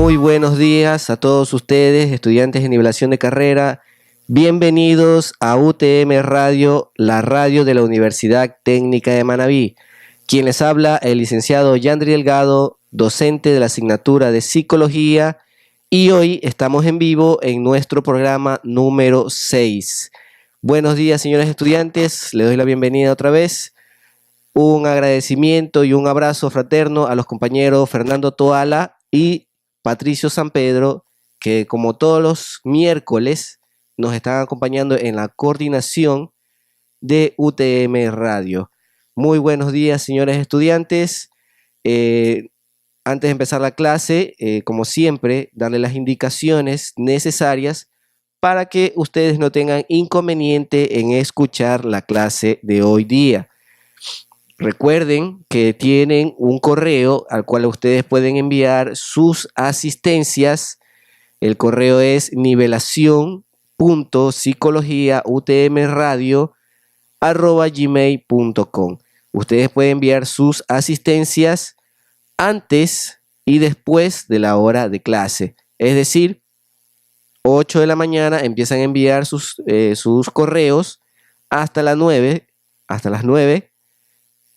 Muy buenos días a todos ustedes, estudiantes de nivelación de carrera. Bienvenidos a UTM Radio, la radio de la Universidad Técnica de Manabí. Quien les habla, el licenciado Yandri Delgado, docente de la asignatura de Psicología, y hoy estamos en vivo en nuestro programa número 6. Buenos días, señores estudiantes, les doy la bienvenida otra vez. Un agradecimiento y un abrazo fraterno a los compañeros Fernando Toala y Patricio San Pedro, que como todos los miércoles nos están acompañando en la coordinación de UTM Radio. Muy buenos días, señores estudiantes. Antes de empezar la clase, como siempre, darle las indicaciones necesarias para que ustedes no tengan inconveniente en escuchar la clase de hoy día. Recuerden que tienen un correo al cual ustedes pueden enviar sus asistencias. El correo es nivelacion.psicologiautmradio@gmail.com. Ustedes pueden enviar sus asistencias antes y después de la hora de clase. Es decir, 8 de la mañana empiezan a enviar sus correos hasta las 9,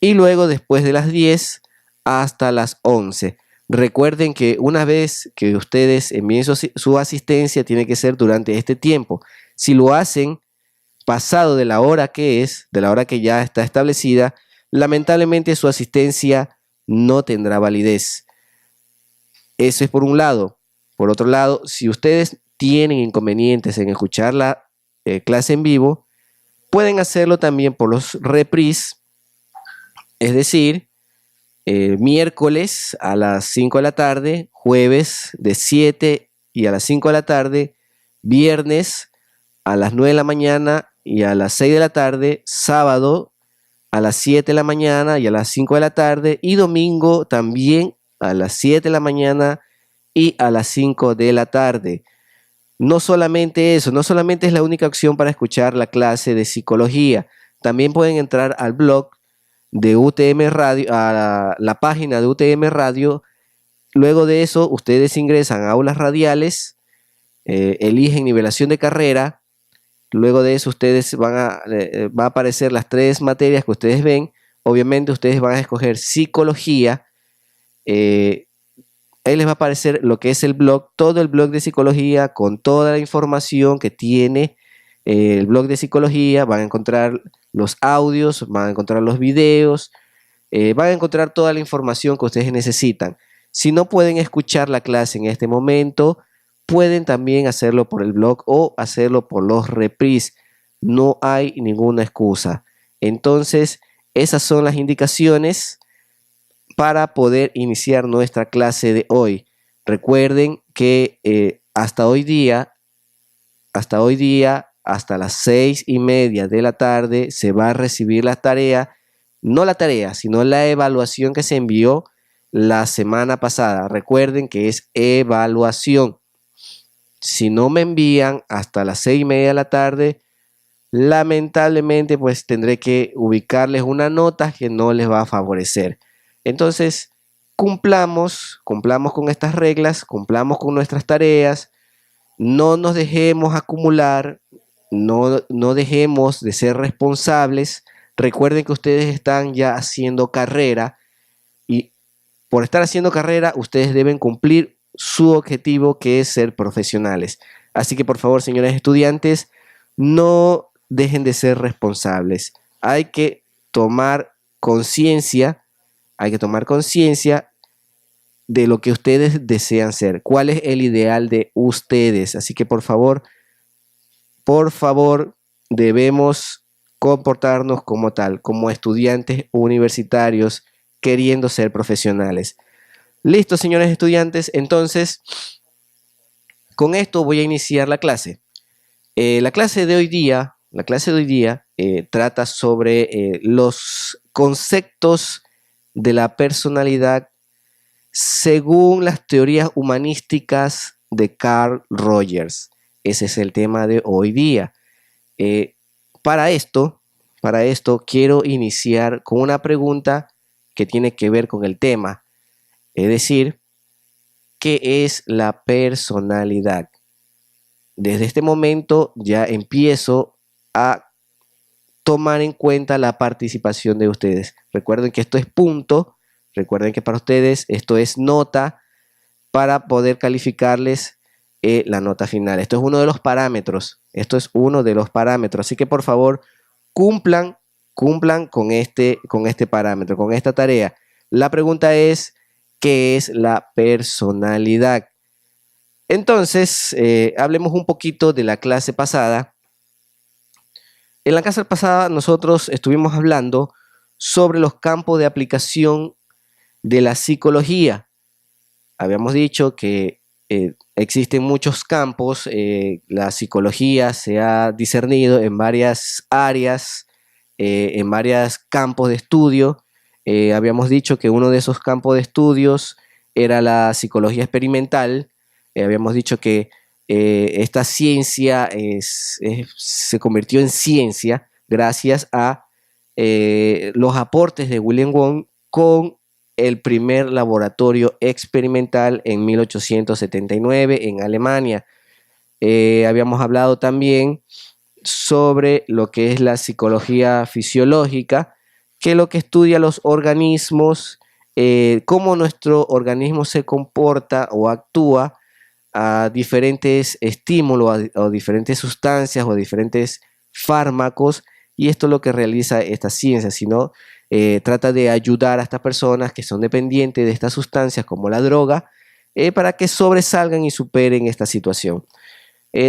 y luego después de las 10 hasta las 11. Recuerden que una vez que ustedes envíen su asistencia, tiene que ser durante este tiempo. Si lo hacen pasado de la hora que ya está establecida, lamentablemente su asistencia no tendrá validez. Eso es por un lado. Por otro lado, si ustedes tienen inconvenientes en escuchar la clase en vivo, pueden hacerlo también por los reprise. Es decir, miércoles a las 5 de la tarde, jueves de 7 y a las 5 de la tarde, viernes a las 9 de la mañana y a las 6 de la tarde, sábado a las 7 de la mañana y a las 5 de la tarde, y domingo también a las 7 de la mañana y a las 5 de la tarde. No solamente eso, no solamente es la única opción para escuchar la clase de psicología, también pueden entrar al blog de UTM Radio, a la página de UTM Radio. Luego de eso, ustedes ingresan a aulas radiales, eligen nivelación de carrera. Luego de eso, ustedes va a aparecer las 3 materias que ustedes ven. Obviamente, ustedes van a escoger psicología. Ahí les va a aparecer lo que es el blog, todo el blog de psicología con toda la información que tiene el blog de psicología. Van a encontrar los audios, van a encontrar los videos, van a encontrar toda la información que ustedes necesitan. Si no pueden escuchar la clase en este momento, pueden también hacerlo por el blog o hacerlo por los reprise. No hay ninguna excusa. Entonces, esas son las indicaciones para poder iniciar nuestra clase de hoy. Recuerden que hasta hoy día, hasta las 6:30 de la tarde, se va a recibir la tarea, no la tarea, sino la evaluación que se envió la semana pasada. Recuerden que es evaluación. Si no me envían hasta las 6:30 de la tarde, lamentablemente pues tendré que ubicarles una nota que no les va a favorecer. Entonces, cumplamos con estas reglas, cumplamos con nuestras tareas, no nos dejemos acumular, no dejemos de ser responsables. Recuerden que ustedes están ya haciendo carrera y por estar haciendo carrera, ustedes deben cumplir su objetivo, que es ser profesionales. Así que por favor, señores estudiantes, no dejen de ser responsables. Hay que tomar conciencia de lo que ustedes desean ser, cuál es el ideal de ustedes. Así que por favor, debemos comportarnos como tal, como estudiantes universitarios queriendo ser profesionales. Listo, señores estudiantes, entonces con esto voy a iniciar la clase. La clase de hoy día trata sobre los conceptos de la personalidad según las teorías humanísticas de Carl Rogers. Ese es el tema de hoy día. Para esto quiero iniciar con una pregunta que tiene que ver con el tema. Es decir, ¿qué es la personalidad? Desde este momento ya empiezo a tomar en cuenta la participación de ustedes. Recuerden que esto es punto, recuerden que para ustedes esto es nota para poder calificarles la nota final. Esto es uno de los parámetros, así que por favor cumplan con este parámetro, con esta tarea. La pregunta es, ¿qué es la personalidad? Entonces, hablemos un poquito de la clase pasada. En la clase pasada nosotros estuvimos hablando sobre los campos de aplicación de la psicología. Habíamos dicho que existen muchos campos, la psicología se ha discernido en varias áreas, en varios campos de estudio. Habíamos dicho que uno de esos campos de estudios era la psicología experimental. Habíamos dicho que esta ciencia se convirtió en ciencia gracias a los aportes de William Wundt con el primer laboratorio experimental en 1879 en Alemania. Habíamos hablado también sobre lo que es la psicología fisiológica, que es lo que estudia los organismos, cómo nuestro organismo se comporta o actúa a diferentes estímulos, a diferentes sustancias o a diferentes fármacos, y esto es lo que realiza esta ciencia, sino trata de ayudar a estas personas que son dependientes de estas sustancias como la droga, para que sobresalgan y superen esta situación.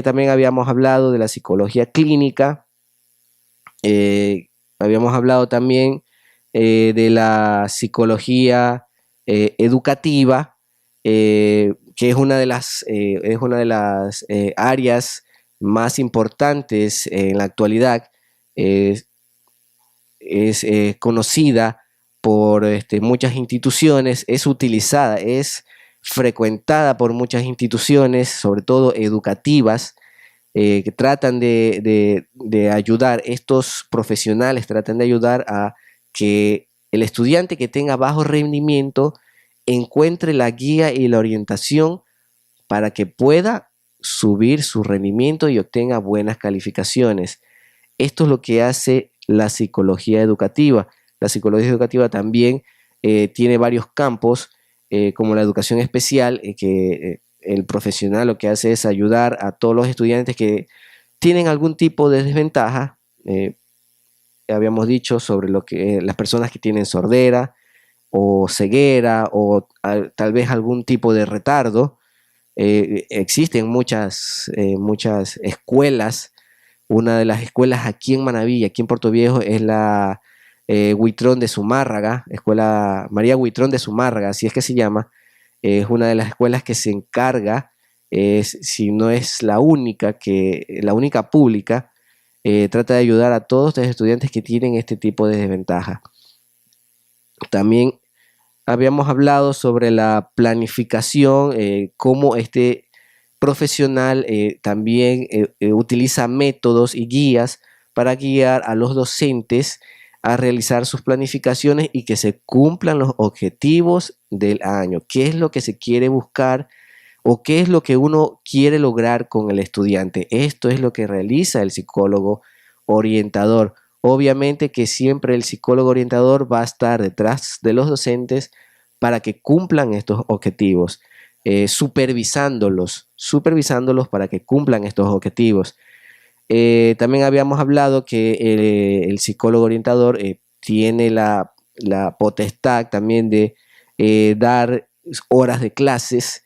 También habíamos hablado de la psicología clínica, habíamos hablado también de la psicología educativa, que es una de las áreas más importantes en la actualidad. Es conocida por muchas instituciones, es utilizada, es frecuentada por muchas instituciones, sobre todo educativas, que tratan de ayudar, estos profesionales tratan de ayudar a que el estudiante que tenga bajo rendimiento encuentre la guía y la orientación para que pueda subir su rendimiento y obtenga buenas calificaciones. Esto es lo que hace la psicología educativa. La psicología educativa también tiene varios campos, como la educación especial, que el profesional lo que hace es ayudar a todos los estudiantes que tienen algún tipo de desventaja. Habíamos dicho sobre lo que las personas que tienen sordera o ceguera o tal vez algún tipo de retardo. Existen muchas escuelas. Una de las escuelas aquí en Manaví, aquí en Puerto Viejo, es la Huitrón de Zumárraga, Escuela María Huitrón de Zumárraga, así es que se llama. Es una de las escuelas que se encarga, si no es la única pública, trata de ayudar a todos los estudiantes que tienen este tipo de desventaja. También habíamos hablado sobre la planificación, cómo este profesional también utiliza métodos y guías para guiar a los docentes a realizar sus planificaciones y que se cumplan los objetivos del año. ¿Qué es lo que se quiere buscar o qué es lo que uno quiere lograr con el estudiante? Esto es lo que realiza el psicólogo orientador. Obviamente que siempre el psicólogo orientador va a estar detrás de los docentes para que cumplan estos objetivos, supervisándolos para que cumplan estos objetivos. También habíamos hablado que el psicólogo orientador tiene la potestad también de dar horas de clases.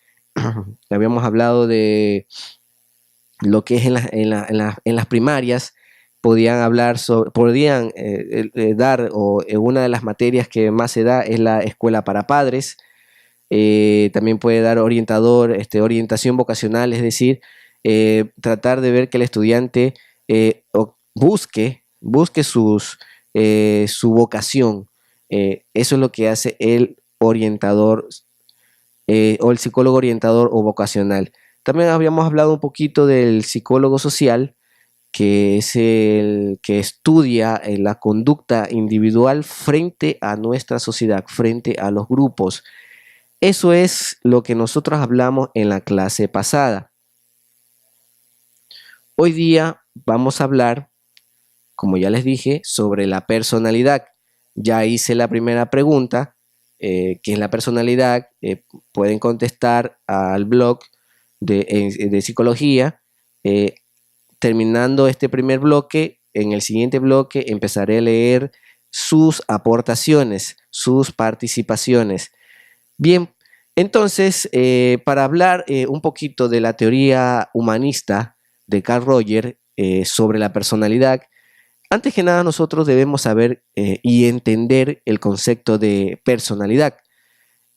Habíamos hablado de lo que es en las primarias. Podían dar, o una de las materias que más se da es la escuela para padres. También puede dar orientación vocacional, es decir, tratar de ver que el estudiante busque su vocación. Eso es lo que hace el orientador o el psicólogo orientador o vocacional. También habíamos hablado un poquito del psicólogo social, que es el que estudia la conducta individual frente a nuestra sociedad, frente a los grupos. Eso es lo que nosotros hablamos en la clase pasada. Hoy día vamos a hablar, como ya les dije, sobre la personalidad. Ya hice la primera pregunta, ¿qué es la personalidad? Pueden contestar al blog de psicología. Terminando este primer bloque, en el siguiente bloque empezaré a leer sus aportaciones, sus participaciones. Bien, entonces, para hablar un poquito de la teoría humanista de Carl Rogers sobre la personalidad, antes que nada nosotros debemos saber y entender el concepto de personalidad.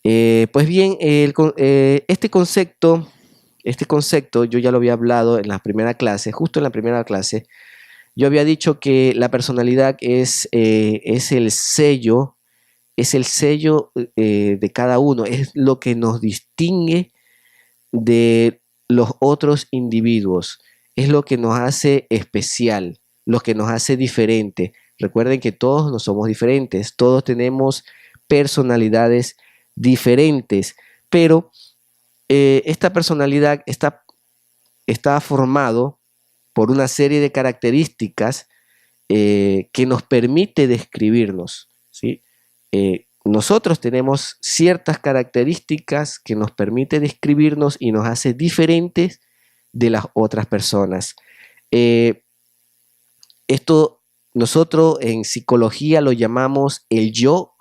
Pues bien, este concepto yo ya lo había hablado en la primera clase, justo en la primera clase. Yo había dicho que la personalidad es el sello de cada uno, es lo que nos distingue de los otros individuos, es lo que nos hace especial, lo que nos hace diferente. Recuerden que todos no somos diferentes, todos tenemos personalidades diferentes, pero esta personalidad está formado por una serie de características que nos permite describirnos, ¿sí? Nosotros tenemos ciertas características que nos permite describirnos y nos hace diferentes de las otras personas. Esto nosotros en psicología lo llamamos el yo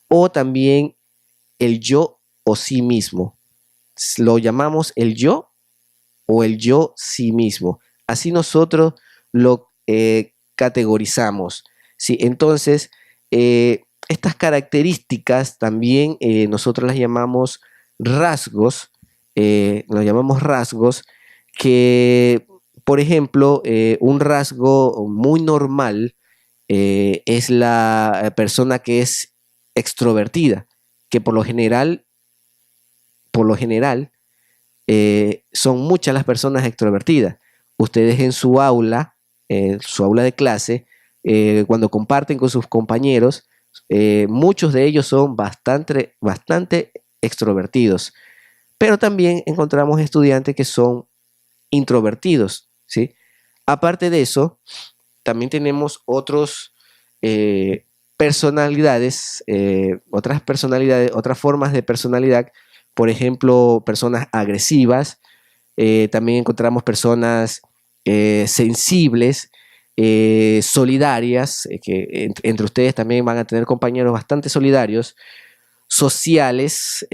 o también el yo o sí mismo. Lo llamamos el yo o el yo sí mismo. Así nosotros lo categorizamos, ¿sí? Entonces, estas características también nosotros las llamamos rasgos, que, por ejemplo, un rasgo muy normal es la persona que es extrovertida, que por lo general, son muchas las personas extrovertidas. Ustedes en su aula de clase, cuando comparten con sus compañeros, muchos de ellos son bastante extrovertidos, pero también encontramos estudiantes que son introvertidos, ¿sí? Aparte de eso, también tenemos otras personalidades, otras formas de personalidad, por ejemplo, personas agresivas, también encontramos personas sensibles, solidarias, que entre ustedes también van a tener compañeros bastante solidarios, sociales,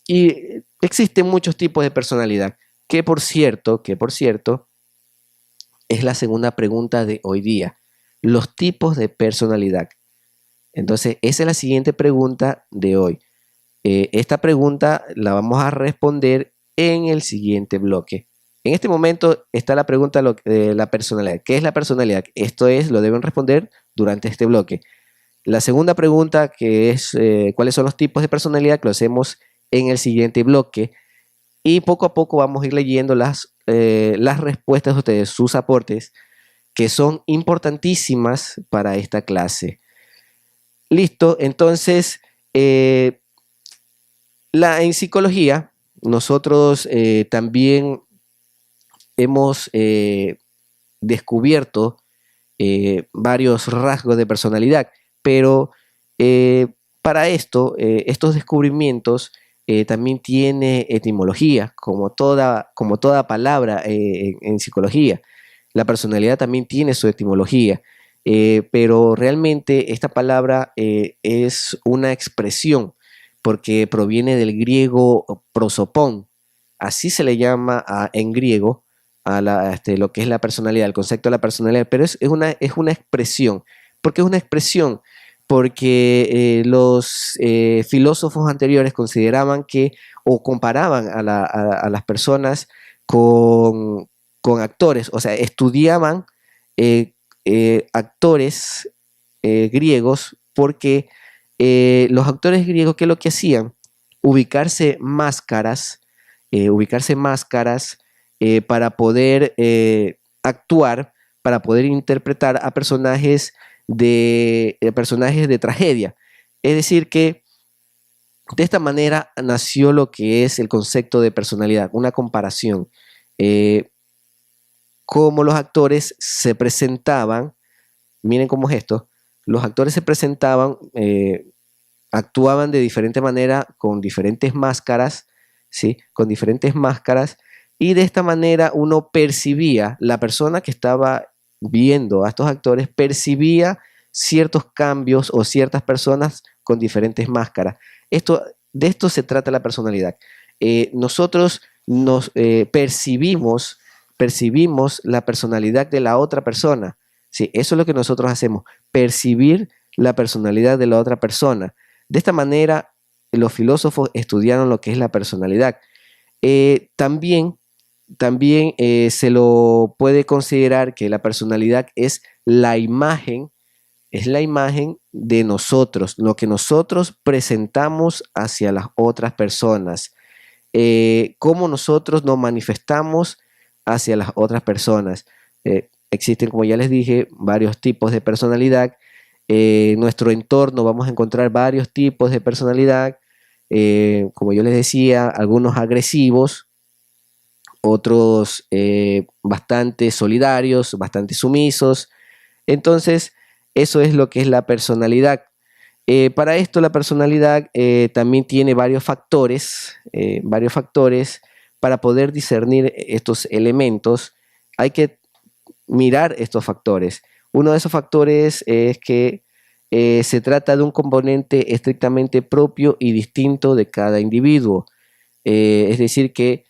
y existen muchos tipos de personalidad, que por cierto, es la segunda pregunta de hoy día, los tipos de personalidad. Entonces, esa es la siguiente pregunta de hoy. Esta pregunta la vamos a responder en el siguiente bloque. En este momento está la pregunta de la personalidad. ¿Qué es la personalidad? Esto lo deben responder durante este bloque. La segunda pregunta, que es cuáles son los tipos de personalidad, que lo hacemos en el siguiente bloque. Y poco a poco vamos a ir leyendo las respuestas de ustedes, sus aportes, que son importantísimas para esta clase. Listo, entonces, en psicología, nosotros también hemos descubierto varios rasgos de personalidad, pero para estos descubrimientos también tiene etimología, como toda palabra en psicología. La personalidad también tiene su etimología, pero realmente esta palabra es una expresión porque proviene del griego prosopón, así se le llama en griego lo que es la personalidad, el concepto de la personalidad, pero es una expresión. ¿Por qué es una expresión? Porque los filósofos anteriores consideraban o comparaban a las personas con actores, o sea, estudiaban eh, actores griegos porque los actores griegos, ¿qué es lo que hacían? Ubicarse máscaras para poder actuar, para poder interpretar a personajes de tragedia. Es decir, que De esta manera nació lo que es el concepto de personalidad, una comparación. Cómo los actores se presentaban, miren cómo es esto, los actores se presentaban, actuaban de diferente manera, con diferentes máscaras, ¿sí? Con diferentes máscaras, y de esta manera uno percibía, la persona que estaba viendo a estos actores percibía ciertos cambios o ciertas personas con diferentes máscaras. De esto se trata la personalidad. Nosotros nos percibimos la personalidad de la otra persona. Sí, eso es lo que nosotros hacemos, percibir la personalidad de la otra persona. De esta manera, los filósofos estudiaron lo que es la personalidad. También se lo puede considerar que la personalidad es la imagen de nosotros, lo que nosotros presentamos hacia las otras personas, cómo nosotros nos manifestamos hacia las otras personas. Existen, como ya les dije, varios tipos de personalidad. En nuestro entorno vamos a encontrar varios tipos de personalidad, como yo les decía, algunos agresivos, otros bastante solidarios, bastante sumisos. Entonces, eso es lo que es la personalidad. Para esto, la personalidad también tiene varios factores para poder discernir estos elementos. Hay que mirar estos factores. Uno de esos factores es que se trata de un componente estrictamente propio y distinto de cada individuo. Es decir que,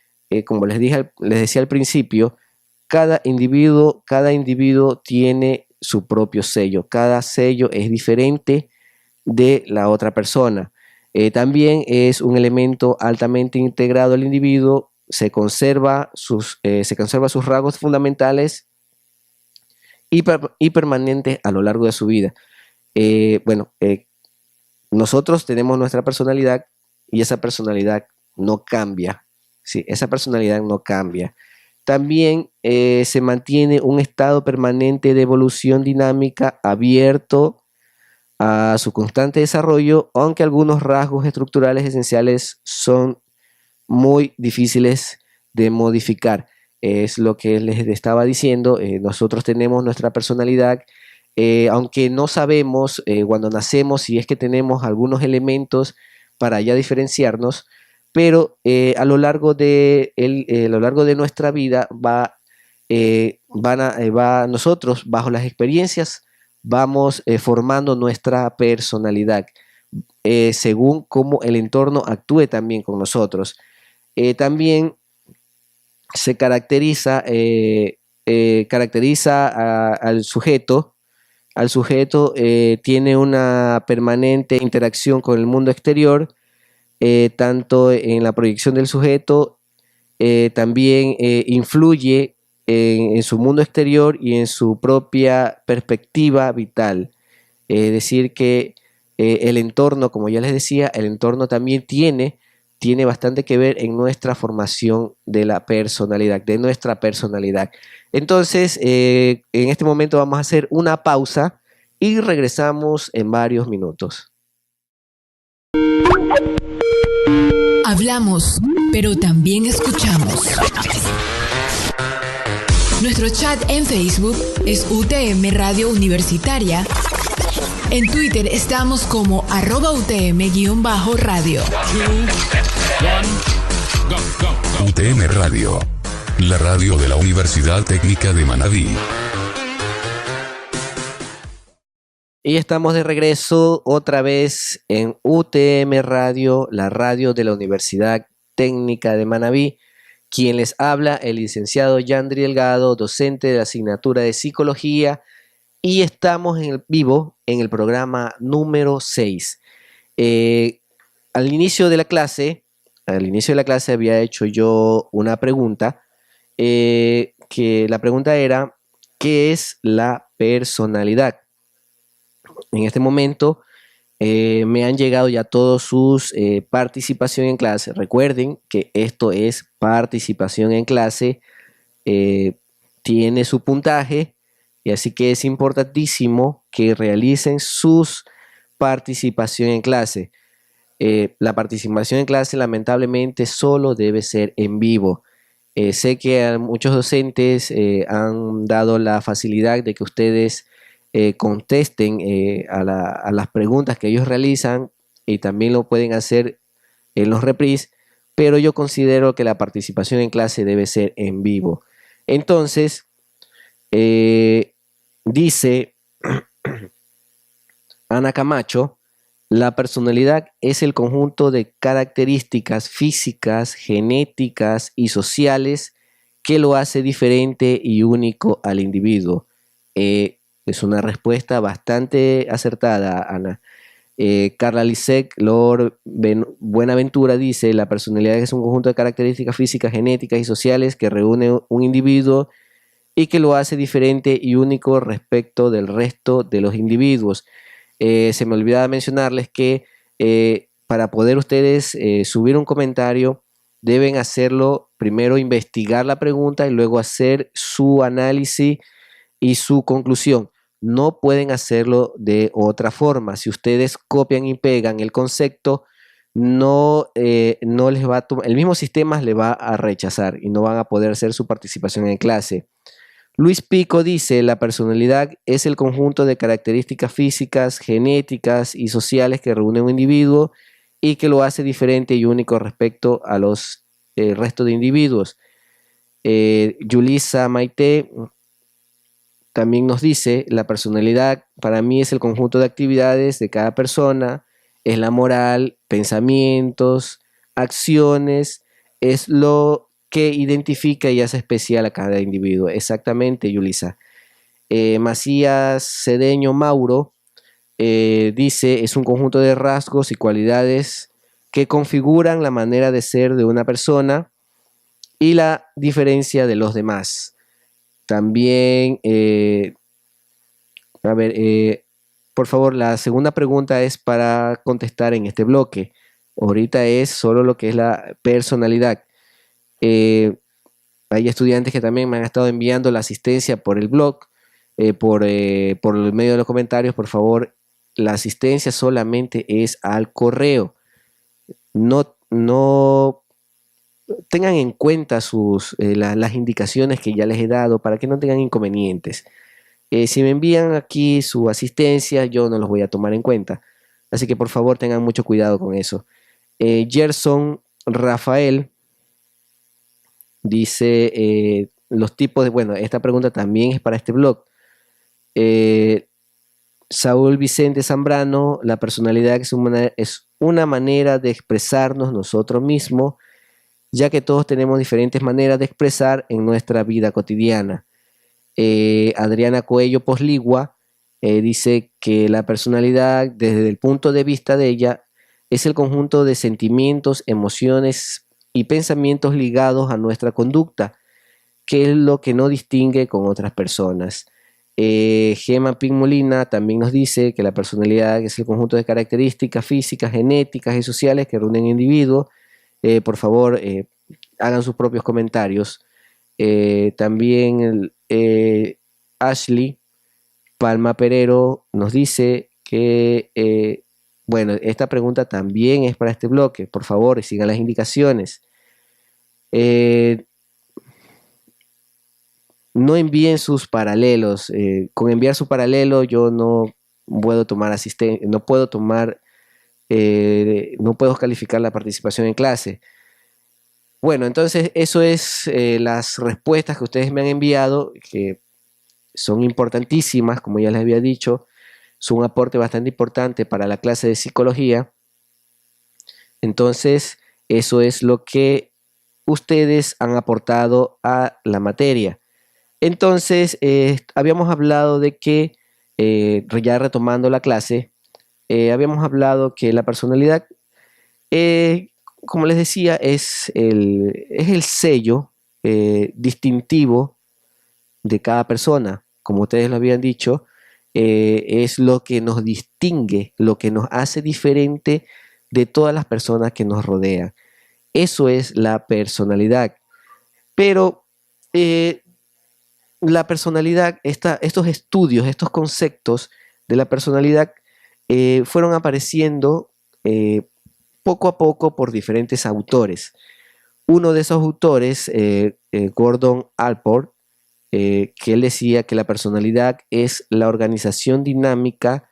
como les decía al principio, cada individuo tiene su propio sello. Cada sello es diferente de la otra persona. También es un elemento altamente integrado al individuo. Se conserva sus rasgos fundamentales y permanentes a lo largo de su vida. Nosotros tenemos nuestra personalidad y esa personalidad no cambia. ¿Sí? Esa personalidad no cambia. También se mantiene un estado permanente de evolución dinámica abierto a su constante desarrollo, aunque algunos rasgos estructurales esenciales son muy difíciles de modificar. Es lo que les estaba diciendo. Nosotros tenemos nuestra personalidad, aunque no sabemos cuando nacemos si es que tenemos algunos elementos para ya diferenciarnos, pero a lo largo de nuestra vida nosotros, bajo las experiencias, vamos formando nuestra personalidad según cómo el entorno actúe también con nosotros. También se caracteriza al sujeto. Al sujeto tiene una permanente interacción con el mundo exterior, tanto en la proyección del sujeto, también influye en su mundo exterior y en su propia perspectiva vital. Es decir que el entorno, como ya les decía, el entorno también tiene bastante que ver en nuestra formación de la personalidad, de nuestra personalidad. Entonces, en este momento vamos a hacer una pausa y regresamos en varios minutos. Hablamos, pero también escuchamos. Nuestro chat en Facebook es UTM Radio Universitaria. En Twitter estamos como @UTM_radio. UTM Radio, la radio de la Universidad Técnica de Manabí. Y estamos de regreso otra vez en UTM Radio, la radio de la Universidad Técnica de Manabí. Quien les habla, el licenciado Yandri Delgado, docente de la asignatura de Psicología, y estamos en vivo en el programa número 6. Al inicio de la clase había hecho yo una pregunta, que la pregunta era, ¿qué es la personalidad? En este momento me han llegado ya todos sus participación en clase. Recuerden que esto es participación en clase, tiene su puntaje, y así que es importantísimo que realicen sus participación en clase. La participación en clase lamentablemente solo debe ser en vivo. Sé que a muchos docentes han dado la facilidad de que ustedes contesten a las preguntas que ellos realizan y también lo pueden hacer en los repris, pero yo considero que la participación en clase debe ser en vivo. Entonces, dice Ana Camacho, la personalidad es el conjunto de características físicas, genéticas y sociales que lo hace diferente y único al individuo. Es una respuesta bastante acertada, Ana. Carla Lisek, Lord Buenaventura dice, la personalidad es un conjunto de características físicas, genéticas y sociales que reúne un individuo y que lo hace diferente y único respecto del resto de los individuos. Se me olvidaba mencionarles que para poder ustedes subir un comentario, deben hacerlo, primero investigar la pregunta y luego hacer su análisis y su conclusión. No pueden hacerlo de otra forma. Si ustedes copian y pegan el concepto, no les va a el mismo sistema les va a rechazar y no van a poder hacer su participación en clase. Luis Pico dice, la personalidad es el conjunto de características físicas, genéticas y sociales que reúne un individuo y que lo hace diferente y único respecto a los restos de individuos. Yulisa Maite también nos dice, la personalidad para mí es el conjunto de actividades de cada persona, es la moral, pensamientos, acciones, es lo que identifica y hace especial a cada individuo. Exactamente, Yulisa. Macías Cedeño Mauro dice, es un conjunto de rasgos y cualidades que configuran la manera de ser de una persona y la diferencia de los demás. También, por favor, la segunda pregunta es para contestar en este bloque. Ahorita es solo lo que es la personalidad. Hay estudiantes que también me han estado enviando la asistencia por el blog, por el medio de los comentarios. Por favor, la asistencia solamente es al correo. No tengan en cuenta las indicaciones que ya les he dado para que no tengan inconvenientes. Si me envían aquí su asistencia, yo no los voy a tomar en cuenta. Así que por favor tengan mucho cuidado con eso. Gerson Rafael dice los tipos de... Bueno, esta pregunta también es para este blog. Saúl Vicente Zambrano, la personalidad es una manera de expresarnos nosotros mismos, ya que todos tenemos diferentes maneras de expresar en nuestra vida cotidiana. Adriana Coello Posligua dice que la personalidad, desde el punto de vista de ella, es el conjunto de sentimientos, emociones y pensamientos ligados a nuestra conducta, que es lo que nos distingue con otras personas. Gema Pin Molina también nos dice que la personalidad es el conjunto de características físicas, genéticas y sociales que reúnen individuos. Por favor, hagan sus propios comentarios. También Ashley Palma Perero nos dice que, bueno, esta pregunta también es para este bloque. Por favor, sigan las indicaciones. No envíen sus paralelos. Con enviar su paralelo yo no puedo tomar asistencia, no puedo calificar la participación en clase. Bueno, entonces eso es las respuestas que ustedes me han enviado, que son importantísimas, como ya les había dicho, son un aporte bastante importante para la clase de psicología. Entonces, eso es lo que ustedes han aportado a la materia. Entonces, habíamos hablado de que, ya retomando la clase, habíamos hablado que la personalidad, como les decía, es el sello distintivo de cada persona. Como ustedes lo habían dicho, es lo que nos distingue, lo que nos hace diferente de todas las personas que nos rodean. Eso es la personalidad. Pero la personalidad, estos estudios, estos conceptos de la personalidad fueron apareciendo poco a poco por diferentes autores. Uno de esos autores, Gordon Allport, que él decía que la personalidad es la organización dinámica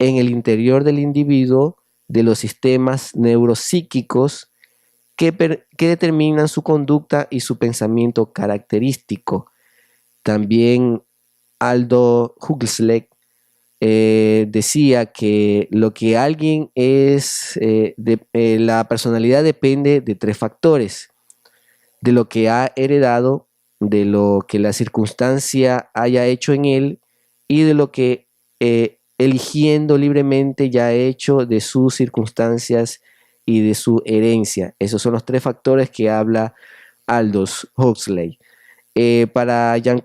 en el interior del individuo de los sistemas neuropsíquicos que determinan su conducta y su pensamiento característico. También Aldo Huxley decía que lo que alguien es, la personalidad depende de 3 factores: de lo que ha heredado, de lo que la circunstancia haya hecho en él y de lo que eligiendo libremente ya ha hecho de sus circunstancias y de su herencia. Esos son los 3 factores que habla Aldous Huxley. Para Jean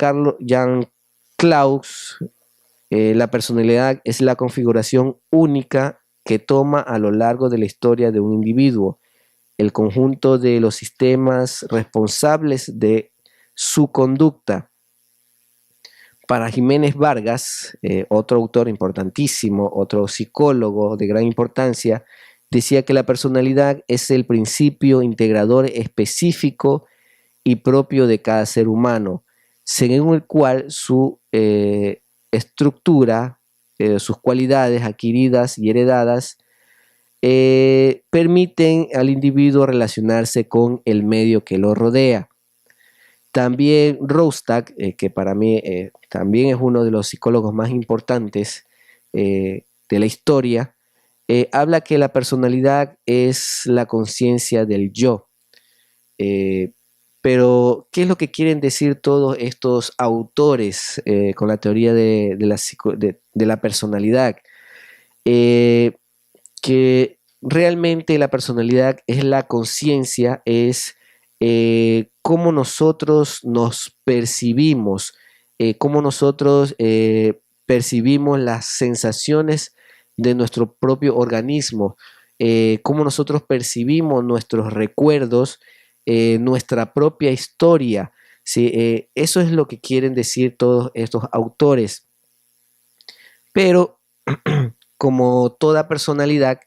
Clauss, la personalidad es la configuración única que toma a lo largo de la historia de un individuo el conjunto de los sistemas responsables de su conducta. Para Jiménez Vargas, otro autor importantísimo, otro psicólogo de gran importancia, decía que la personalidad es el principio integrador específico y propio de cada ser humano, según el cual su estructura, sus cualidades adquiridas y heredadas, permiten al individuo relacionarse con el medio que lo rodea. También Rostock, que para mí también es uno de los psicólogos más importantes de la historia, habla que la personalidad es la conciencia del yo. Pero, ¿qué es lo que quieren decir todos estos autores con la teoría de la personalidad? Que realmente la personalidad es la conciencia, es cómo nosotros nos percibimos, cómo nosotros percibimos las sensaciones de nuestro propio organismo, cómo nosotros percibimos nuestros recuerdos, nuestra propia historia. ¿Sí? Eso es lo que quieren decir todos estos autores. Pero como toda personalidad,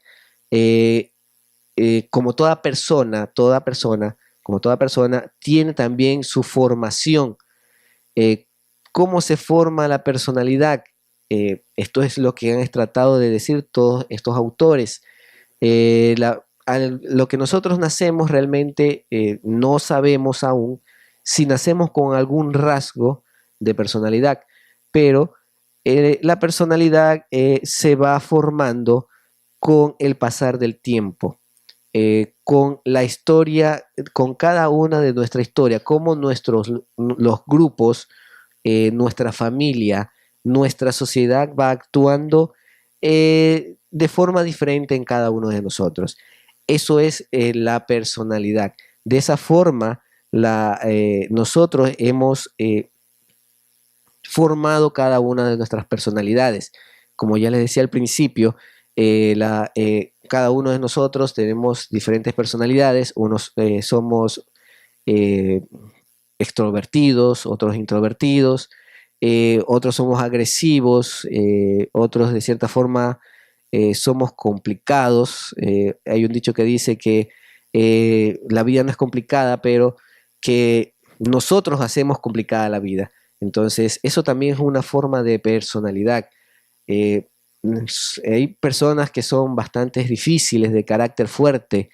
como toda persona, tiene también su formación. ¿Cómo se forma la personalidad? Esto es lo que han tratado de decir todos estos autores. Lo que nosotros nacemos realmente no sabemos aún si nacemos con algún rasgo de personalidad, pero la personalidad se va formando con el pasar del tiempo, con la historia, con cada una de nuestra historia, como los grupos, nuestra familia, nuestra sociedad va actuando de forma diferente en cada uno de nosotros. Eso es la personalidad. De esa forma, nosotros hemos formado cada una de nuestras personalidades. Como ya les decía al principio, cada uno de nosotros tenemos diferentes personalidades. Unos somos extrovertidos, otros introvertidos, otros somos agresivos, otros de cierta forma somos complicados. Hay un dicho que dice que la vida no es complicada, pero que nosotros hacemos complicada la vida. Entonces, eso también es una forma de personalidad. Hay personas que son bastante difíciles, de carácter fuerte.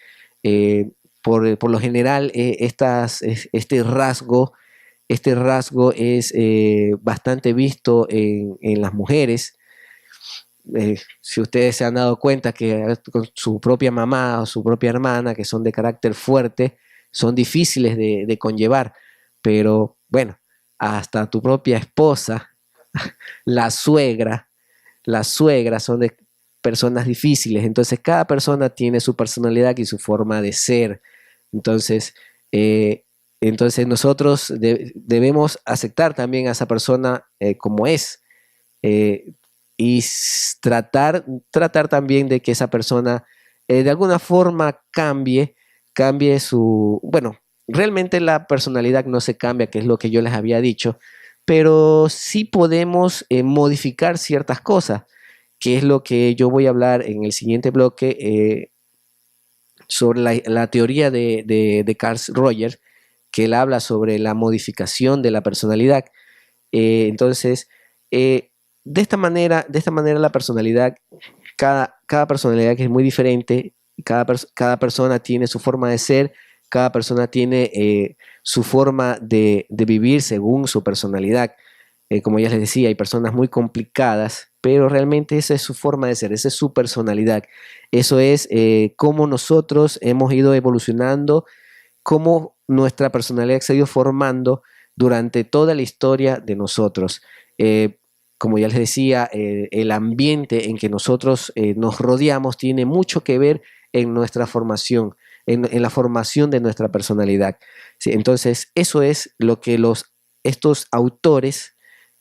Por lo general, este rasgo es bastante visto en las mujeres. Si ustedes se han dado cuenta que con su propia mamá o su propia hermana, que son de carácter fuerte, son difíciles de conllevar. Pero bueno, hasta tu propia esposa, la suegra son de personas difíciles. Entonces cada persona tiene su personalidad y su forma de ser. Entonces nosotros debemos aceptar también a esa persona como es, y tratar también de que esa persona de alguna forma cambie su... Bueno, realmente la personalidad no se cambia, que es lo que yo les había dicho, pero sí podemos modificar ciertas cosas, que es lo que yo voy a hablar en el siguiente bloque, sobre la teoría de Carl Rogers, que él habla sobre la modificación de la personalidad. Entonces, de esta manera la personalidad, cada personalidad que es muy diferente, cada persona tiene su forma de ser, cada persona tiene su forma de vivir según su personalidad. Como ya les decía, hay personas muy complicadas, pero realmente esa es su forma de ser, esa es su personalidad. Eso es cómo nosotros hemos ido evolucionando, cómo nuestra personalidad se ha ido formando durante toda la historia de nosotros. Como ya les decía, el ambiente en que nosotros nos rodeamos tiene mucho que ver en nuestra formación, en la formación de nuestra personalidad. ¿Sí? Entonces, eso es lo que estos autores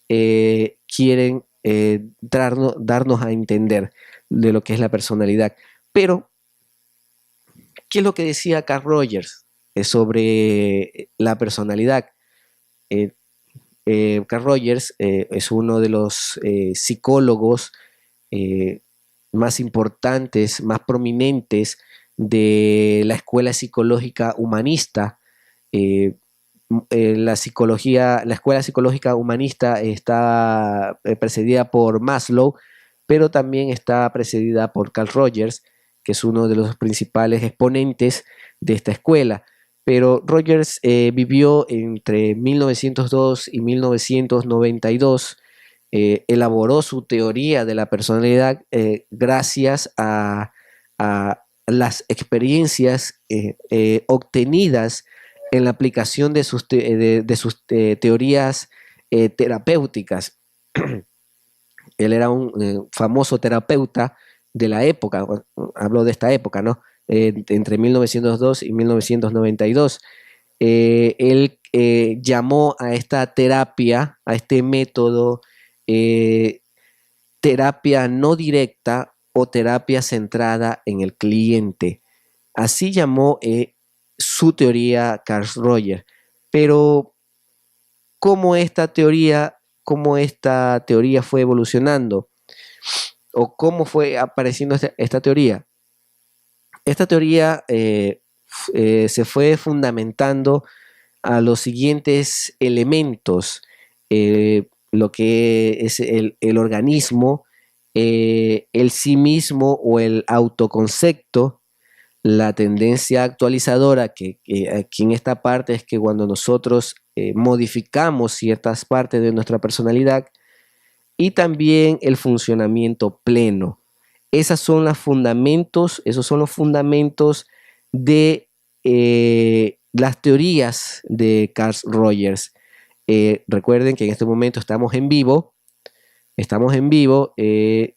quieren darnos a entender de lo que es la personalidad. Pero, ¿qué es lo que decía Carl Rogers sobre la personalidad? Carl Rogers es uno de los psicólogos más importantes, más prominentes de la escuela psicológica humanista. La escuela psicológica humanista está precedida por Maslow, pero también está precedida por Carl Rogers, que es uno de los principales exponentes de esta escuela. Pero Rogers vivió entre 1902 y 1992, elaboró su teoría de la personalidad gracias a las experiencias obtenidas en la aplicación de sus teorías terapéuticas. Él era un famoso terapeuta de la época, hablo de esta época, ¿no? Entre 1902 y 1992. Él llamó a esta terapia, a este método, terapia no directa o terapia centrada en el cliente. Así llamó su teoría Carl Rogers. Pero, ¿cómo esta teoría fue evolucionando? ¿O cómo fue apareciendo esta teoría? Esta teoría se fue fundamentando a los siguientes elementos, lo que es el organismo, el sí mismo o el autoconcepto, la tendencia actualizadora, que aquí en esta parte es que cuando nosotros modificamos ciertas partes de nuestra personalidad, y también el funcionamiento pleno. Esos son los fundamentos de las teorías de Carl Rogers. Recuerden que en este momento estamos en vivo.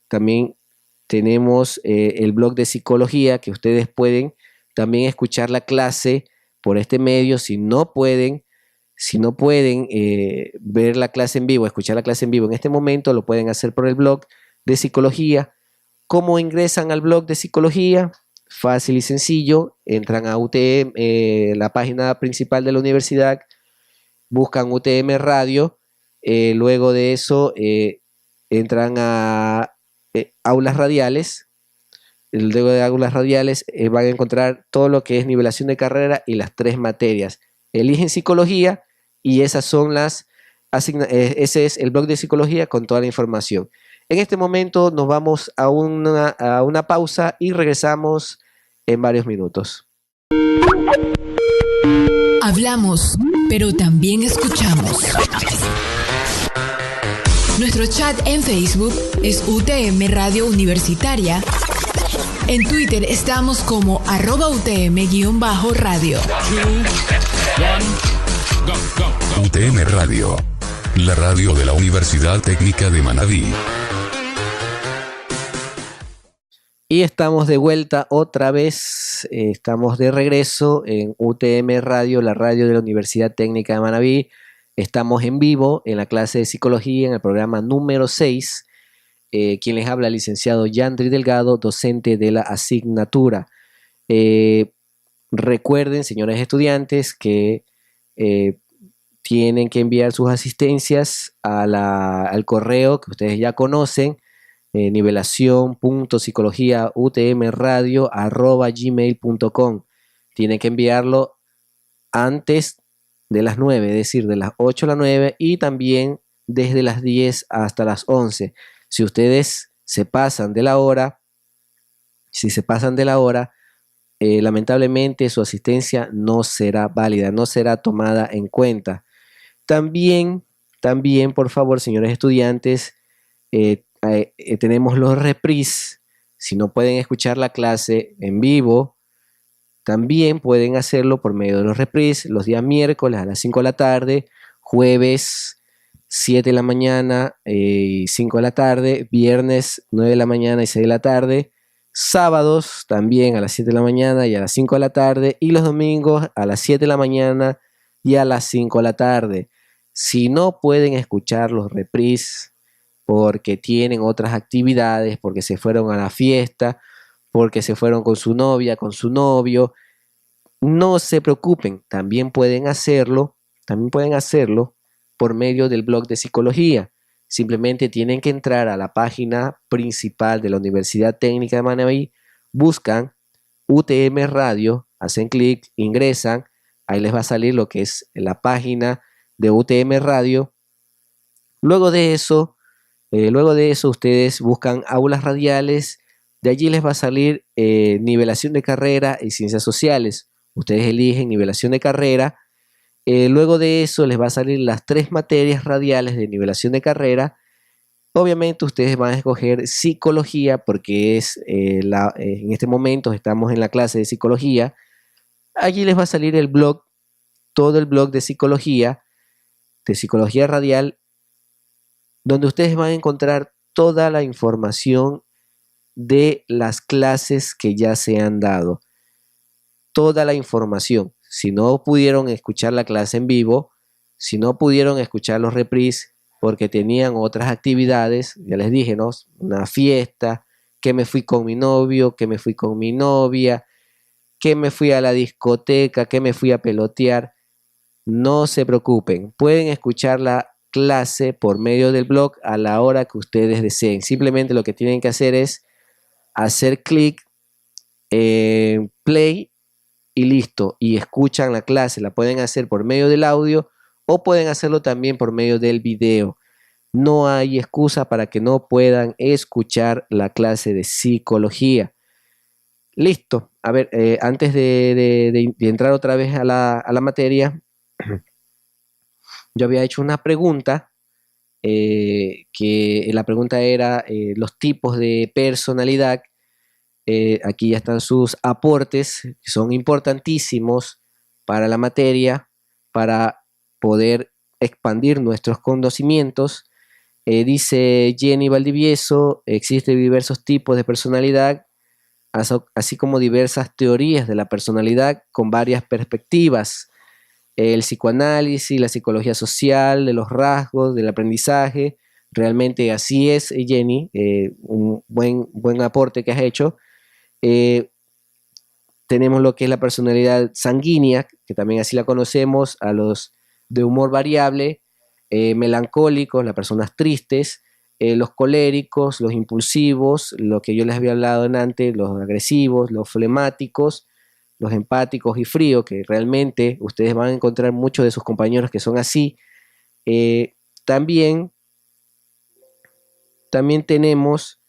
También tenemos el blog de psicología, que ustedes pueden también escuchar la clase por este medio. Si no pueden ver la clase en vivo, escuchar la clase en vivo en este momento, lo pueden hacer por el blog de psicología. ¿Cómo ingresan al blog de psicología? Fácil y sencillo. Entran a UTM, la página principal de la universidad, buscan UTM Radio, luego de eso entran a aulas radiales. Luego de aulas radiales van a encontrar todo lo que es nivelación de carrera y las 3 materias. Eligen psicología y ese es el blog de psicología con toda la información. En este momento nos vamos a una pausa y regresamos en varios minutos. Hablamos, pero también escuchamos. Nuestro chat en Facebook es UTM Radio Universitaria. En Twitter estamos como @UTM_radio. UTM Radio, la radio de la Universidad Técnica de Manabí. Y estamos de vuelta otra vez, estamos de regreso en UTM Radio, la radio de la Universidad Técnica de Manabí. Estamos en vivo en la clase de psicología, en el programa número 6. Quien les habla, el licenciado Yandri Delgado, docente de la asignatura. Recuerden, señores estudiantes, que tienen que enviar sus asistencias al correo que ustedes ya conocen, nivelación.psicologiautmradio@gmail.com. Tienen que enviarlo antes de las 9, es decir, de las 8 a las 9 y también desde las 10 hasta las 11. Si ustedes se pasan de la hora, lamentablemente su asistencia no será válida, no será tomada en cuenta. También, por favor, señores estudiantes, tenemos los reprise. Si no pueden escuchar la clase en vivo, también pueden hacerlo por medio de los reprise los días miércoles a las 5 de la tarde, jueves 7 de la mañana y 5 de la tarde, viernes 9 de la mañana y 6 de la tarde, sábados también a las 7 de la mañana y a las 5 de la tarde, y los domingos a las 7 de la mañana y a las 5 de la tarde. Si no pueden escuchar los reprise porque tienen otras actividades, porque se fueron a la fiesta, porque se fueron con su novia, con su novio, no se preocupen, también pueden hacerlo por medio del blog de psicología. Simplemente tienen que entrar a la página principal de la Universidad Técnica de Manabí, buscan UTM Radio, hacen clic, ingresan, ahí les va a salir lo que es la página de UTM Radio. Luego de eso ustedes buscan aulas radiales, de allí les va a salir nivelación de carrera y ciencias sociales. Ustedes eligen nivelación de carrera. Luego de eso les va a salir las 3 materias radiales de nivelación de carrera. Obviamente ustedes van a escoger psicología porque en este momento estamos en la clase de psicología. Allí les va a salir el blog, todo el blog de psicología radial, donde ustedes van a encontrar toda la información de las clases que ya se han dado. Toda la información. Si no pudieron escuchar la clase en vivo, si no pudieron escuchar los reprises porque tenían otras actividades, ya les dije, ¿no? Una fiesta, que me fui con mi novio, que me fui con mi novia, que me fui a la discoteca, que me fui a pelotear, no se preocupen, pueden escuchar la clase por medio del blog a la hora que ustedes deseen. Simplemente lo que tienen que hacer es hacer clic en play y listo, y escuchan la clase. La pueden hacer por medio del audio o pueden hacerlo también por medio del video. No hay excusa para que no puedan escuchar la clase de psicología. Listo. A ver, antes de entrar otra vez a la materia, yo había hecho una pregunta, que la pregunta era los tipos de personalidad. Aquí ya están sus aportes, que son importantísimos para la materia, para poder expandir nuestros conocimientos. Dice Jenny Valdivieso, existen diversos tipos de personalidad, así como diversas teorías de la personalidad con varias perspectivas. El psicoanálisis, la psicología social, de los rasgos, del aprendizaje. Realmente así es, Jenny, un buen aporte que has hecho. Tenemos lo que es la personalidad sanguínea, que también así la conocemos, a los de humor variable, melancólicos, las personas tristes, los coléricos, los impulsivos, lo que yo les había hablado antes, los agresivos, los flemáticos, los empáticos y fríos, que realmente ustedes van a encontrar muchos de sus compañeros que son así. También tenemos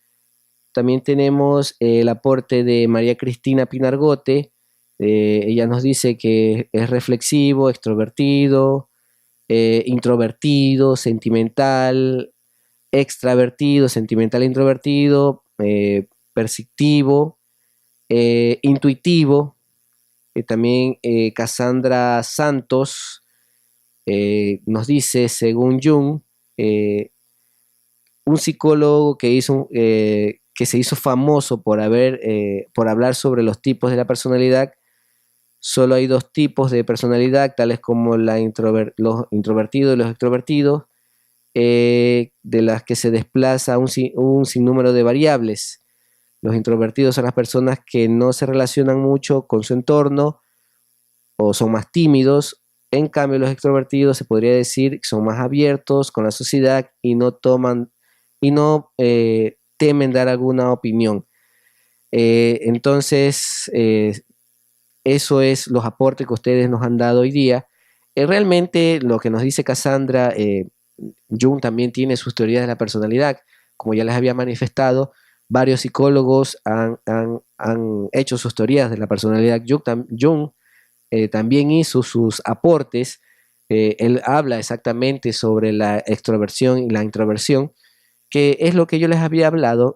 el aporte de María Cristina Pinargote. Ella nos dice que es reflexivo, extrovertido, introvertido, sentimental, extravertido, sentimental, introvertido, perceptivo, intuitivo. También Cassandra Santos nos dice, según Jung, un psicólogo que se hizo famoso por hablar sobre los tipos de la personalidad. Solo hay 2 tipos de personalidad, tales como los introvertidos y los extrovertidos, de las que se desplaza un sinnúmero de variables. Los introvertidos son las personas que no se relacionan mucho con su entorno o son más tímidos. En cambio, los extrovertidos se podría decir que son más abiertos con la sociedad y no temen dar alguna opinión. Entonces, eso es los aportes que ustedes nos han dado hoy día. Realmente lo que nos dice Cassandra, Jung también tiene sus teorías de la personalidad. Como ya les había manifestado, varios psicólogos han hecho sus teorías de la personalidad. Jung también hizo sus aportes. Él habla exactamente sobre la extroversión y la introversión, que es lo que yo les había hablado.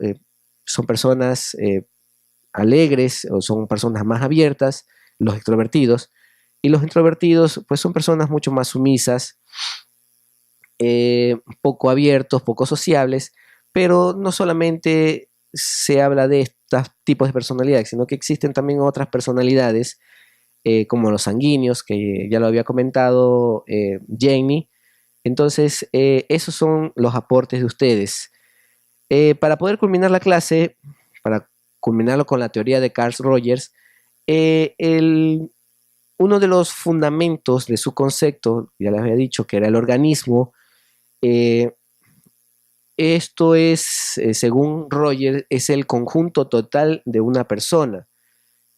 Son personas alegres o son personas más abiertas, los extrovertidos, y los introvertidos pues son personas mucho más sumisas, poco abiertos, poco sociables, pero no solamente se habla de estos tipos de personalidades, sino que existen también otras personalidades, como los sanguíneos, que ya lo había comentado Jamie. Entonces, esos son los aportes de ustedes. Para poder culminar la clase, para culminarlo con la teoría de Carl Rogers, uno de los fundamentos de su concepto, ya les había dicho que era el organismo. Esto es, según Rogers, es el conjunto total de una persona.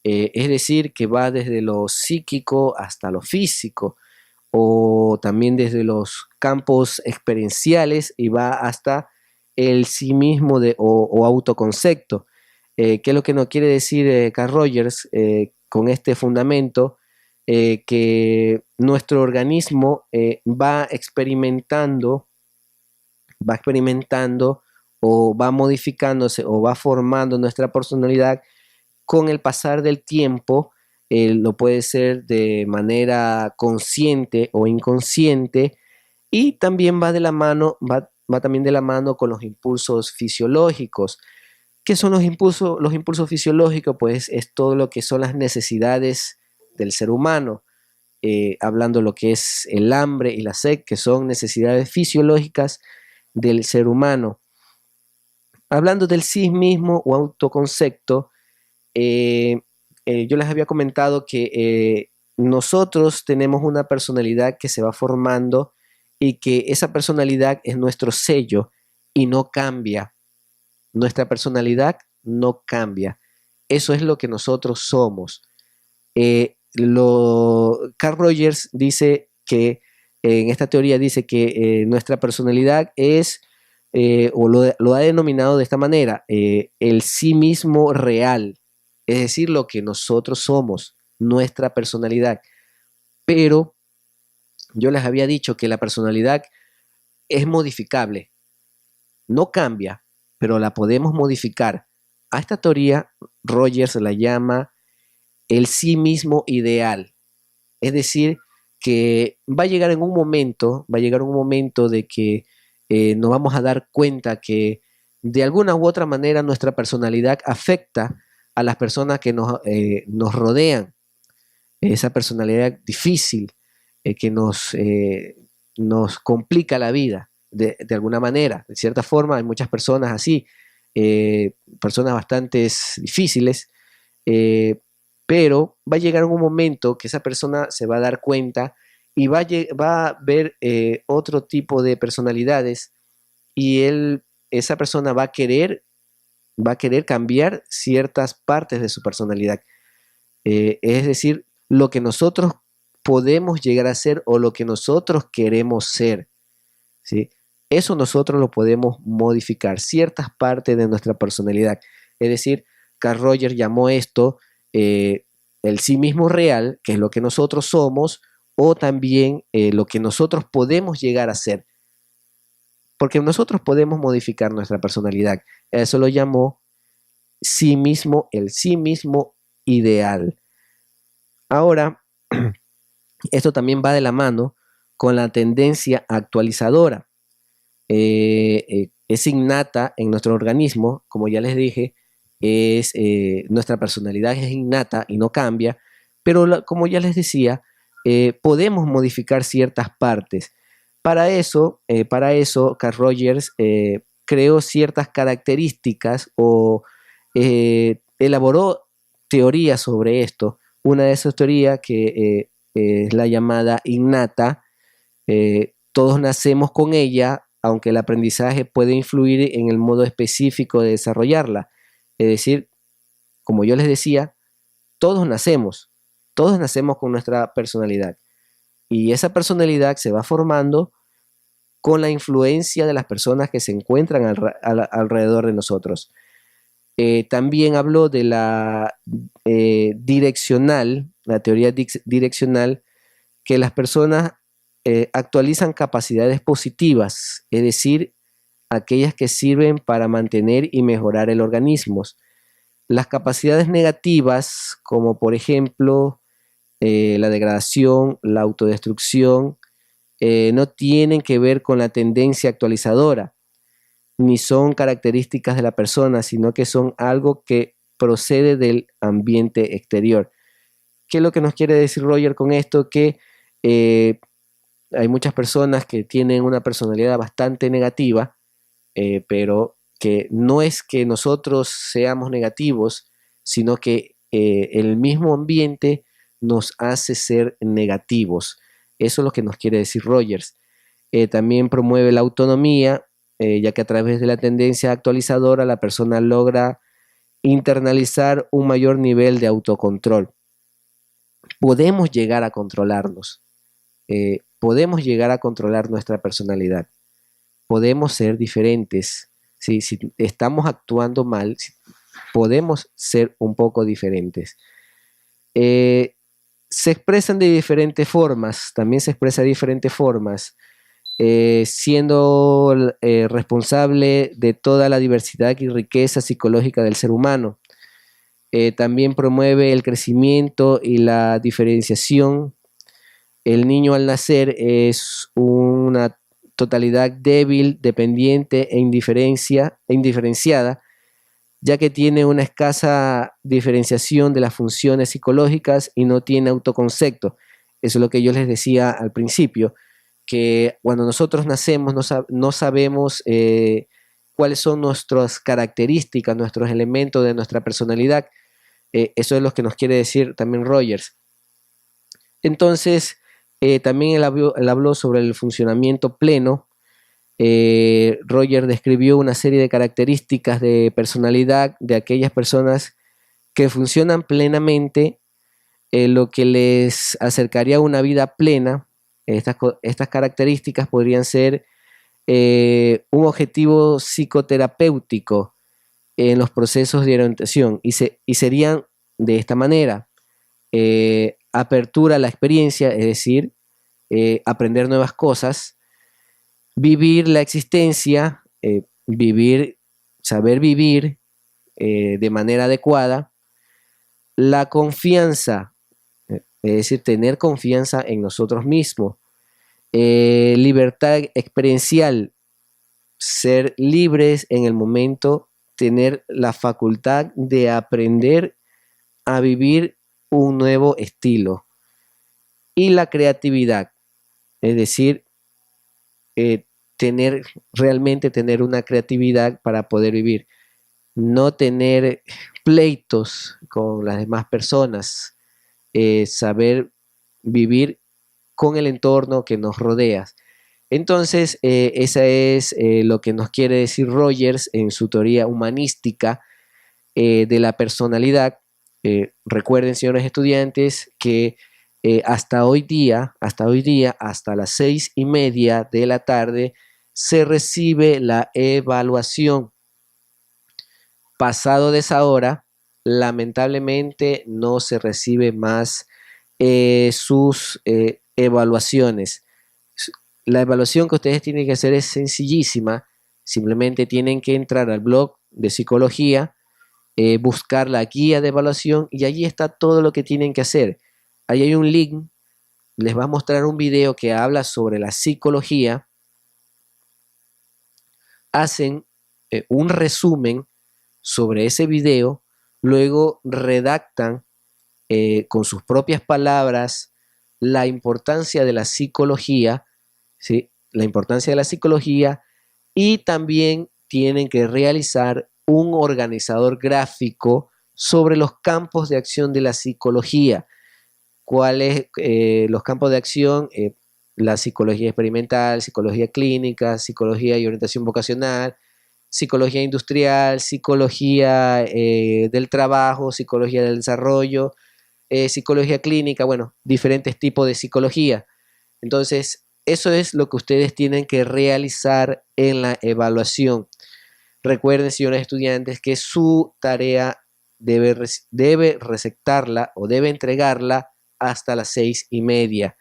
Es decir, que va desde lo psíquico hasta lo físico, o también desde los campos experienciales y va hasta el sí mismo o autoconcepto. ¿Qué es lo que nos quiere decir Carl Rogers con este fundamento? Que nuestro organismo va experimentando o va modificándose o va formando nuestra personalidad con el pasar del tiempo. Lo puede ser de manera consciente o inconsciente, y también va también de la mano con los impulsos fisiológicos. ¿Qué son los impulsos? Los impulsos fisiológicos, pues, es todo lo que son las necesidades del ser humano, hablando lo que es el hambre y la sed, que son necesidades fisiológicas del ser humano. Hablando del sí mismo o autoconcepto, yo les había comentado que nosotros tenemos una personalidad que se va formando y que esa personalidad es nuestro sello y no cambia. Nuestra personalidad no cambia. Eso es lo que nosotros somos. Carl Rogers dice que, en esta teoría dice que nuestra personalidad es, o lo ha denominado de esta manera, el sí mismo real. Es decir, lo que nosotros somos, nuestra personalidad. Pero yo les había dicho que la personalidad es modificable. No cambia, pero la podemos modificar. A esta teoría Rogers la llama el sí mismo ideal. Es decir, que va a llegar un momento de que nos vamos a dar cuenta que de alguna u otra manera nuestra personalidad afecta a las personas que nos rodean. Esa personalidad difícil que nos complica la vida de alguna manera. De cierta forma, hay muchas personas así, personas bastante difíciles, pero va a llegar un momento que esa persona se va a dar cuenta y va a ver otro tipo de personalidades, y esa persona va a querer cambiar ciertas partes de su personalidad. Es decir, lo que nosotros podemos llegar a ser o lo que nosotros queremos ser, ¿sí? Eso nosotros lo podemos modificar, ciertas partes de nuestra personalidad. Es decir, Carl Rogers llamó esto el sí mismo real, que es lo que nosotros somos, o también lo que nosotros podemos llegar a ser. Porque nosotros podemos modificar nuestra personalidad. Eso lo llamó sí mismo, el sí mismo ideal. Ahora, esto también va de la mano con la tendencia actualizadora. Es innata en nuestro organismo, como ya les dije, nuestra personalidad es innata y no cambia, pero como ya les decía, podemos modificar ciertas partes. Para eso, Carl Rogers creó ciertas características o elaboró teorías sobre esto. Una de esas teorías que es la llamada innata, todos nacemos con ella, aunque el aprendizaje puede influir en el modo específico de desarrollarla. Es decir, como yo les decía, todos nacemos con nuestra personalidad. Y esa personalidad se va formando con la influencia de las personas que se encuentran alrededor de nosotros. También habló de la direccional, la teoría direccional, que las personas actualizan capacidades positivas, es decir, aquellas que sirven para mantener y mejorar el organismo. Las capacidades negativas, como por ejemplo la degradación, la autodestrucción, no tienen que ver con la tendencia actualizadora, ni son características de la persona, sino que son algo que procede del ambiente exterior. ¿Qué es lo que nos quiere decir Roger con esto? Que hay muchas personas que tienen una personalidad bastante negativa, pero que no es que nosotros seamos negativos, sino que el mismo ambiente nos hace ser negativos. Eso es lo que nos quiere decir Rogers. También promueve la autonomía, ya que a través de la tendencia actualizadora la persona logra internalizar un mayor nivel de autocontrol. Podemos llegar a controlarnos, podemos llegar a controlar nuestra personalidad, podemos ser diferentes. ¿Sí? Si estamos actuando mal, podemos ser un poco diferentes. Se expresan de diferentes formas, también se expresa de diferentes formas, siendo responsable de toda la diversidad y riqueza psicológica del ser humano. También promueve el crecimiento y la diferenciación. El niño al nacer es una totalidad débil, dependiente e indiferenciada, ya que tiene una escasa diferenciación de las funciones psicológicas y no tiene autoconcepto. Eso es lo que yo les decía al principio, que cuando nosotros nacemos no sabemos cuáles son nuestras características, nuestros elementos de nuestra personalidad. Eso es lo que nos quiere decir también Rogers. Entonces, también él habló sobre el funcionamiento pleno. Roger describió una serie de características de personalidad de aquellas personas que funcionan plenamente, lo que les acercaría a una vida plena. Estas características podrían ser un objetivo psicoterapéutico en los procesos de orientación y serían de esta manera: apertura a la experiencia, es decir, aprender nuevas cosas, vivir la existencia, saber vivir de manera adecuada, la confianza, es decir, tener confianza en nosotros mismos, libertad experiencial, ser libres en el momento, tener la facultad de aprender a vivir un nuevo estilo, y la creatividad, es decir, realmente tener una creatividad para poder vivir, no tener pleitos con las demás personas, saber vivir con el entorno que nos rodea. Entonces, esa es lo que nos quiere decir Rogers en su teoría humanística de la personalidad. Recuerden, señores estudiantes, que hasta hoy día, hasta las 6:30 de la tarde, se recibe la evaluación. Pasado de esa hora, lamentablemente no se recibe más sus evaluaciones. La evaluación que ustedes tienen que hacer es sencillísima. Simplemente tienen que entrar al blog de psicología, buscar la guía de evaluación, y allí está todo lo que tienen que hacer. Ahí hay un link, les va a mostrar un video que habla sobre la psicología. Hacen un resumen sobre ese video, luego redactan con sus propias palabras la importancia de la psicología, ¿sí? La importancia de la psicología, y también tienen que realizar un organizador gráfico sobre los campos de acción de la psicología. ¿Cuáles los campos de acción? la psicología experimental, psicología clínica, psicología y orientación vocacional, psicología industrial, psicología del trabajo, psicología del desarrollo, psicología clínica, bueno, diferentes tipos de psicología. Entonces, eso es lo que ustedes tienen que realizar en la evaluación. Recuerden, señores estudiantes, que su tarea debe receptarla o debe entregarla hasta las 6:30.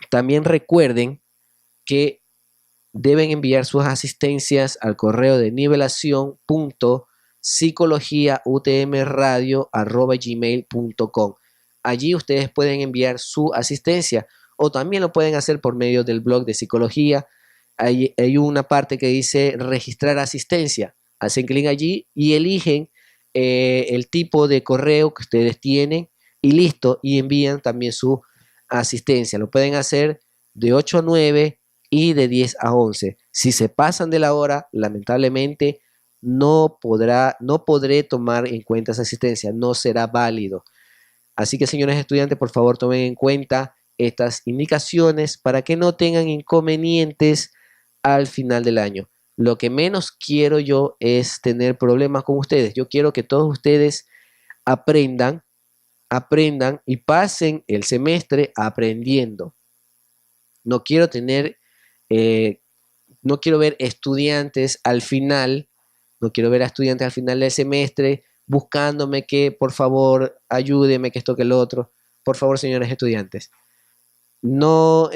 También recuerden que deben enviar sus asistencias al correo de nivelación.psicologiautmradio@gmail.com. Allí ustedes pueden enviar su asistencia o también lo pueden hacer por medio del blog de psicología. Hay una parte que dice registrar asistencia. Hacen clic allí y eligen el tipo de correo que ustedes tienen y listo, y envían también su asistencia. Lo pueden hacer de 8 a 9 y de 10 a 11. Si se pasan de la hora, lamentablemente no podré tomar en cuenta esa asistencia, no será válido. Así que, señores estudiantes, por favor tomen en cuenta estas indicaciones para que no tengan inconvenientes al final del año. Lo que menos quiero yo es tener problemas con ustedes. Yo quiero que todos ustedes aprendan y pasen el semestre aprendiendo. No quiero tener, no quiero ver estudiantes al final, del semestre buscándome que por favor ayúdeme, que esto, que lo otro. Por favor, señores estudiantes, no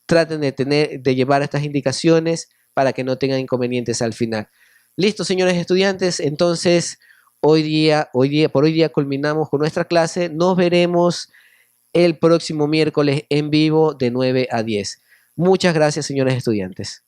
traten de llevar estas indicaciones para que no tengan inconvenientes al final. Listo, señores estudiantes, entonces por hoy día culminamos con nuestra clase. Nos veremos el próximo miércoles en vivo de 9 a 10. Muchas gracias, señores estudiantes.